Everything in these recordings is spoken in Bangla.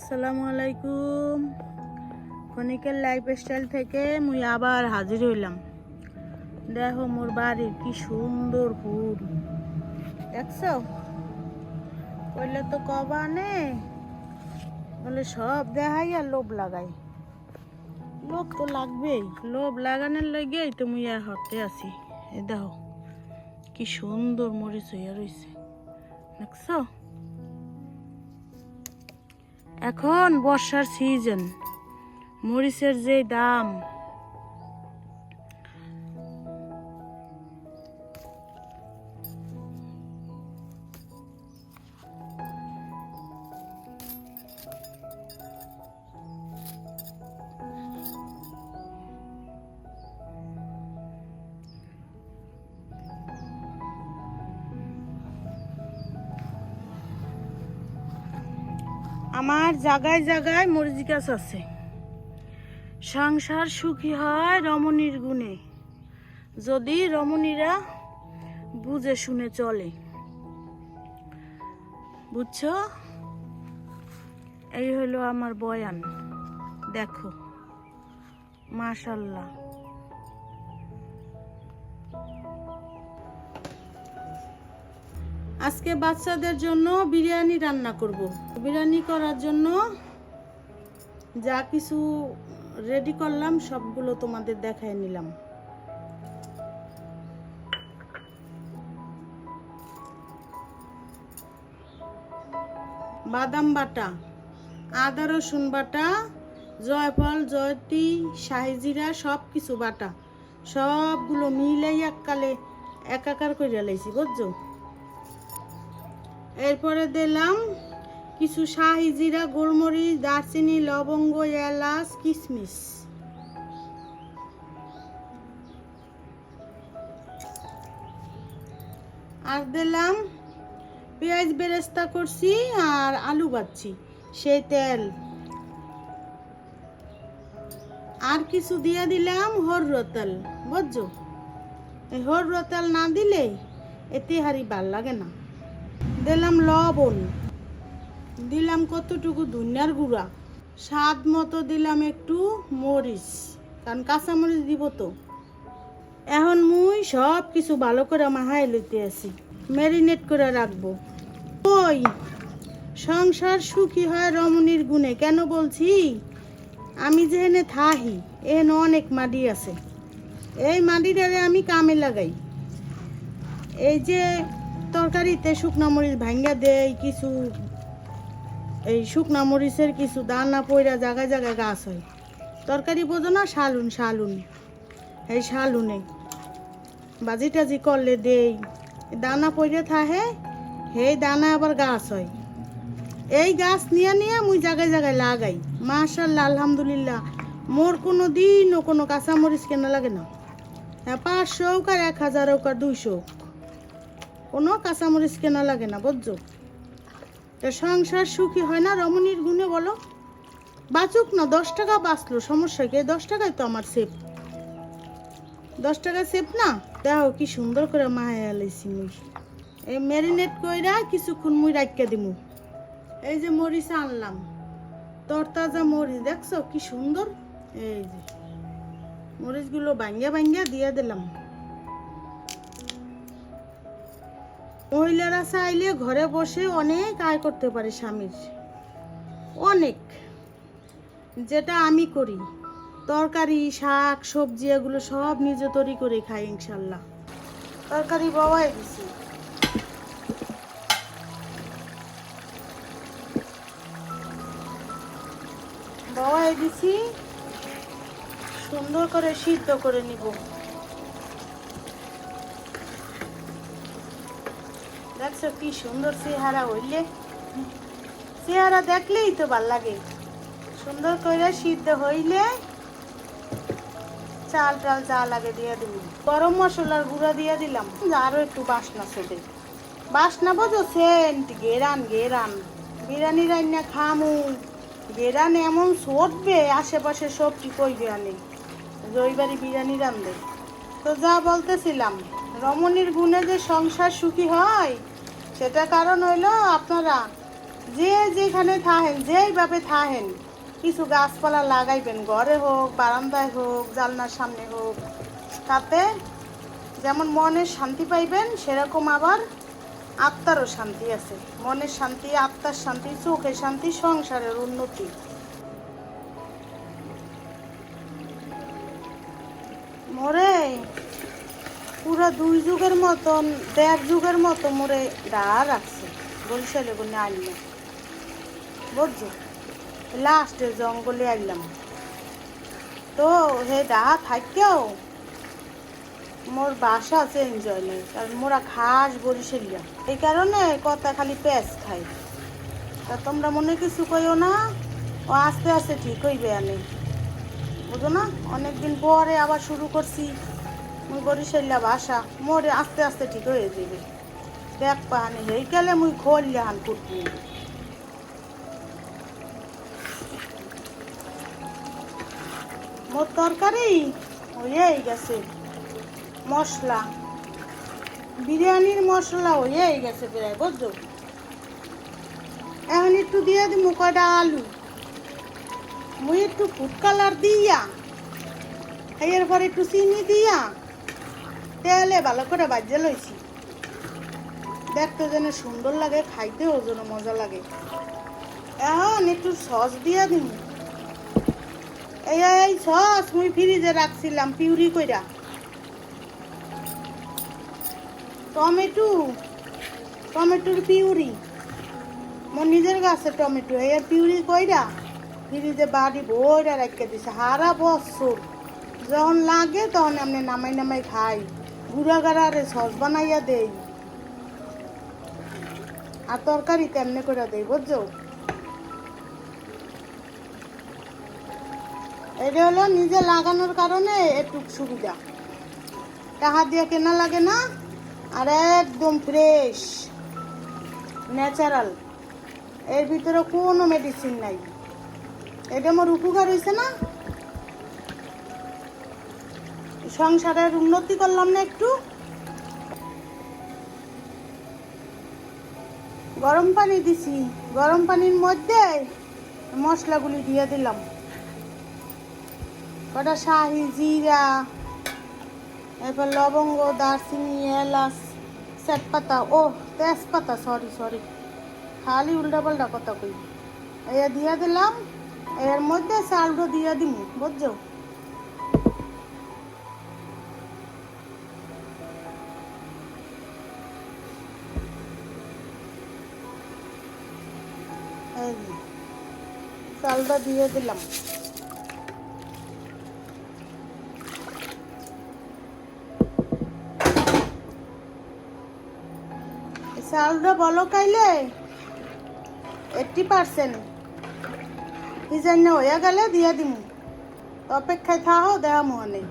আসসালামু আলাইকুম। ক্ষণিকের লাইফস্টাইল থেকে মুই আবার হাজির হইলাম। দেখো মোর বাড়ির কি সুন্দর ফুল দেখছো। কইলে তো কবা নে, বলে সব দেখাই আর লোভ লাগাই। লোভ তো লাগবেই, লোভ লাগানোর লাগেই তো মুই আর হতে আছি। এই দেখো কি সুন্দর মরিচ হইয়া রয়েছে দেখছো। এখন বর্ষার সিজন, মরিচের যে দাম, আমার জায়গায় জায়গায় মরিচ গাছ আছে। সংসার সুখী হয় রমণীর গুণে, যদি রমণীরা বুঝে শুনে চলে। বুঝছো, এই হলো আমার বয়ান। দেখো মাশাআল্লাহ। আজকে বাচ্চাদের জন্য বিরিয়ানি রান্না করব। বিরিয়ানি করার জন্য যা কিছু রেডি করলাম সবগুলো তোমাদের দেখায় নিলাম। বাদাম বাটা, আদা রসুন বাটা, জয়ফল, জয়ত্রী, শাহি জিরা সব কিছু বাটা, সবগুলো মিলাই এককালে একাকার করে লাইছি বুঝছো। এরপরে দিলাম কিছু শাহি জিরা, গোলমরিচ, দারচিনি, লবঙ্গ, এলাচ, কিশমিশ। আর দিলাম পেঁয়াজ বেরেস্তা করছি আর আলু ভাজছি সেই তেল। আর কিছু দিয়ে দিলাম হরর তেল বুঝছো। এই হরর তেল না দিলে এতে হারি ভাল লাগে না। দিলাম লবণ, দিলাম কতটুকু ধনিয়ার গুঁড়া, স্বাদ মতো দিলাম একটু মরিচ, কারণ কাঁচা মরিচ দিব তো। এখন মুই সব কিছু ভালো করে মাহাই লইতে আসি, ম্যারিনেট করে রাখবো। ওই সংসার সুখী হয় রমণীর গুণে কেন বলছি, আমি যেখানে থাহি এখানে অনেক মাটি আছে। এই মাটিটারে আমি কামে লাগাই। এই যে তরকারিতে শুকনা মরিচ ভাঙ্গা দেই, কিছু এই শুকনা মরিচের কিছু দানা পইরা জায়গায় জায়গায় গাছ হয়। তরকারি বোঝো না, শালুন শালুন, এই শালুনে বাজি টাজি করলে দেই, দানা পইরে থাহে, সেই দানা আবার গাছ হয়। এই গাছ নিয়ে নিয়ে মুই জায়গায় জায়গায় লাগাই। মাশাআল্লাহ আলহামদুলিল্লাহ, মোর কোনো দিনও কোনো কাঁচামরিচ কেনা লাগে না। হ্যাঁ, 500 হোক আর 1000 হোক আর 200 হোক, কোনো কাঁচামরিচ কেনা লাগে না বুঝছো। তা সংসার সুখী হয় না রমণীর গুণে বলো। বাঁচুক না, 10 টাকা বাঁচলো সমস্যা কি, 10 টাকাই তো আমার সেফ। 10 টাকা সেফ না। দেখো কি সুন্দর করে মায়া লাইছি মুই। এই ম্যারিনেট কইরা কিছুক্ষণ মুই রাখিয়া দিমু। এই যে মরিচ আনলাম, তরতাজা মরিচ দেখছো কি সুন্দর। এই যে মরিচগুলো ভাঙ্গা ভাঙ্গা দিয়ে দিলাম। মহিলারা চাইলে ঘরে বসে অনেক আয় করতে পারে স্বামীর, অনেক। যেটা আমি করি, তরকারি শাক সবজি এগুলো সব নিজে তৈরি করে খাই ইনশাল্লাহ। তরকারি বাবাই দিছি, বাবাই দিছি, সুন্দর করে সিদ্ধ করে নিব। দেখছো কি সুন্দর চেহারা হইলে, চেহারা দেখলেই তো ভাল লাগে। সুন্দর করে সিদ্ধ হইলে চাল টাল যা লাগে দিয়ে দিব। গরম মশলার গুঁড়া দিয়ে দিলাম, আরো একটু বাসনা ছোটে, বাসনা বোঝো, সেন্ট গেরান গেরান। বিরিয়ানি রান্না খামু, গেরান এমন ছড়বে আশেপাশে সবটি কইবে আনে রবিবারি বিরিয়ানি রান্ধে। তো যা বলতেছিলাম, রমণীর গুণে যে সংসার সুখী হয় সেটা কারণ হইলো আপনারা যে যেখানে থাকেন, যেইভাবে থাকেন, কিছু গাছপালা লাগাইবেন, ঘরে হোক, বারান্দায় হোক, জানলার সামনে হোক। তাতে যেমন মনের শান্তি পাইবেন, সেরকম আবার আত্মারও শান্তি আছে। মনের শান্তি, আত্মার শান্তি, চোখের শান্তি, সংসারের উন্নতি। মোরে পুরা 2 যুগের মতন, 1.5 যুগের মতো মোরে ডা রাখছে বরিশালে বলে আনলাম, বুঝছো? লাস্টে জঙ্গলে আইলাম তো হে ডা থাকেও মোর বাসা চেঞ্জ হয় নাই, কারণ মোরা খাস বরিশালিয়া, এই কারণে কথা খালি পেঁচ খাই। তা তোমরা মনে কিছু কইও না, ও আস্তে আস্তে ঠিক হইবে আনে, বুঝো না? অনেকদিন পরে আবার শুরু করছি মুই বরিশালিয়া ভাষা, মোরে আস্তে আস্তে ঠিক হয়ে যাবে। দেখ পাহানি এই গেলে মুই খোল হান কুটনি। মোর তরকারি হয়েই গেছে, মশলা বিরিয়ানির মশলা হয়েই গেছে প্রায়, বুঝছো? এখন একটু দিয়ে দিব কয়টা আলু, মুই একটু ফুড কালার দিয়া, এরপর একটু চিনি দিয়া তেলে ভালো করে বাজে লইছি। দেখতে যেন সুন্দর লাগে, খাইতেও যেন মজা লাগে। এখন একটু সস দিয়া দিন। এই সস মুই ফ্রিজে রাখছিলাম পিউরি কইরা। টমেটোর পিউরি, মোর নিজের গাছে টমেটো, এর পিউরি কইরা ফ্রিজে বাড়ি বইরা রাখিয়ে দিছে সারা বছর। যখন লাগে তখন আমি নামাই নামাই খাই, গুঁড়া গাড়ারে সস বানাইয়া দেই, আর তরকারি তেমনি করে দেই, বুঝছো? এটা হলো নিজে লাগানোর কারণে একটু সুবিধা, টাকা দিয়ে কেনা লাগে না, আর একদম ফ্রেশ ন্যাচারাল, এর ভিতরে কোনো মেডিসিন নাই। এটা আমার উপকার হয়েছে না, সংসারের উন্নতি করলাম না একটু। গরম পানি দিছি, গরম পানির মধ্যে মশলাগুলি দিয়ে দিলাম, কটা শাহি, জিরা, এরপর লবঙ্গ, দারচিনি, এলাচ, তেজপাতা, ও তেজপাতা, সরি খালি উল্টাপাল্টা কথা কই। এ দিয়ে দিলাম, এর মধ্যে চালটা দিয়ে দিম, বুঝছো? চালটা দিয়ে দিলাম। চালটা বলো খাইলে 80% হিজান্য হয়ে গেলে দিয়ে দিম, অপেক্ষায় থাকো, দেওয়া মনে।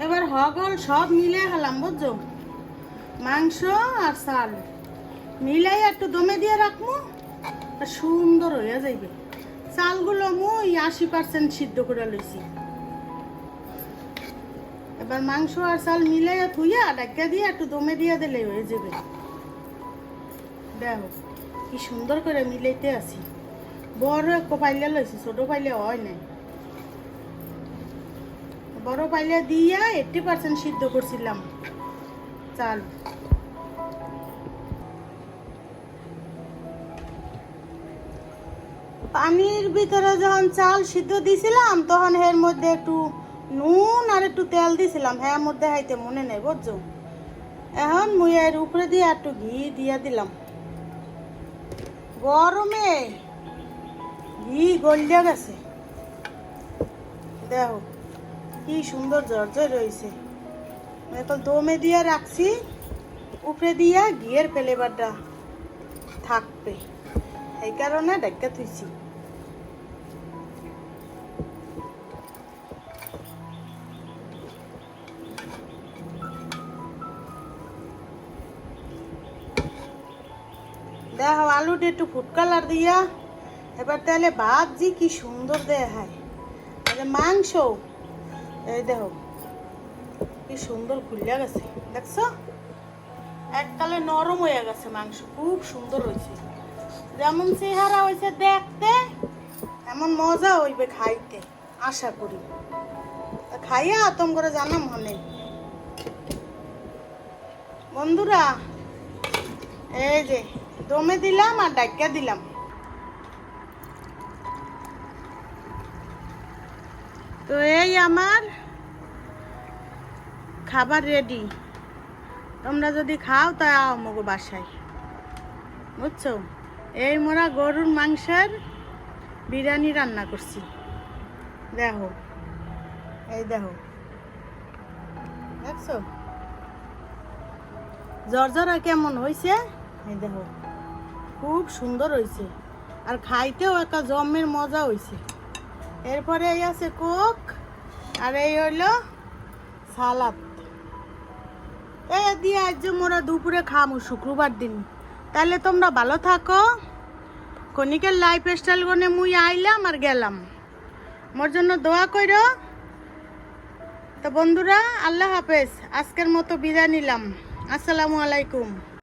এবার হগল সব মিলে হলাম, বুঝছো? মাংস আর চাল মিলাই একটু দমে দিয়ে রাখবো, সুন্দর হয়ে যাইবে। চালগুলো মুই 80% সিদ্ধ করে লইছি। এবার মাংস আর চাল মিলাইয়া থুইয়া ডাক্কা দিয়ে একটু দমে দিয়ে দিলে হয়ে যাবে। দেখো কি সুন্দর করে মিলাইতে আছি। বড় একটা পাইলে লইছি, ছোট পাইলে হয় নাই। বড় পাইলে দিয়া 80% সিদ্ধ করছিলাম চাল। পানির ভিতরে যখন চাল সিদ্ধ দিছিলাম, তখন এর মধ্যে একটু নুন আর একটু তেল দিছিলাম, হ্যাঁ মধ্যে হাইতে মনে নেই, বুঝছো? এখন মুই এর উপরে দিয়ে একটু ঘি দিয়া দিলাম। গরমে ঘি গলিয়া গেছে, দেখো কি সুন্দর ঝরঝর রয়েছে। এখন দমে দিয়ে রাখছি, উপরে দিয়া ঘিয়ের ফ্লেভারটা থাকবে। এই কারণে ডাক্কা থুইছি। দেখো আলুটা একটু ফুড কালার দিয়া এবার তাহলে ভাবছি কি সুন্দর দেখায়। মাংস এই দেখো কি সুন্দর খুলিয়া গেছে, দেখছো এককালে নরম হয়ে গেছে মাংস, খুব সুন্দর হয়েছে। যেমন চেহারা হয়েছে দেখতে এমন মজা হইবে খাইতে আশা করি। খাইয়া আতম করে জানাম মনে বন্ধুরা। এই যে দমে দিলাম আর ডাক্কা দিলাম। তো এই আমার খাবার রেডি। তোমরা যদি খাও তা আমাকে বাসায়, বুঝছো। এই মোরা গরুর মাংসের বিরিয়ানি রান্না করছি। দেখো এই দেখো, দেখছো জর্জরা কেমন হয়েছে। এই দেখো খুব সুন্দর হয়েছে আর খাইতেও একটা জমের মজা হয়েছে। এরপরে এই আছে কোক আর এই হইল সালাদ। এই দিয়ে আজ যে মোরা দুপুরে খামু শুক্রবার দিন। তাহলে তোমরা ভালো থাকো। কণিকের লাইফ স্টাইল গনে মুই আইলাম আর গেলাম, মোর জন্য দোয়া কইরো। তো বন্ধুরা আল্লাহ হাফেজ, আজকের মতো বিদায় নিলাম। আসসালামু আলাইকুম।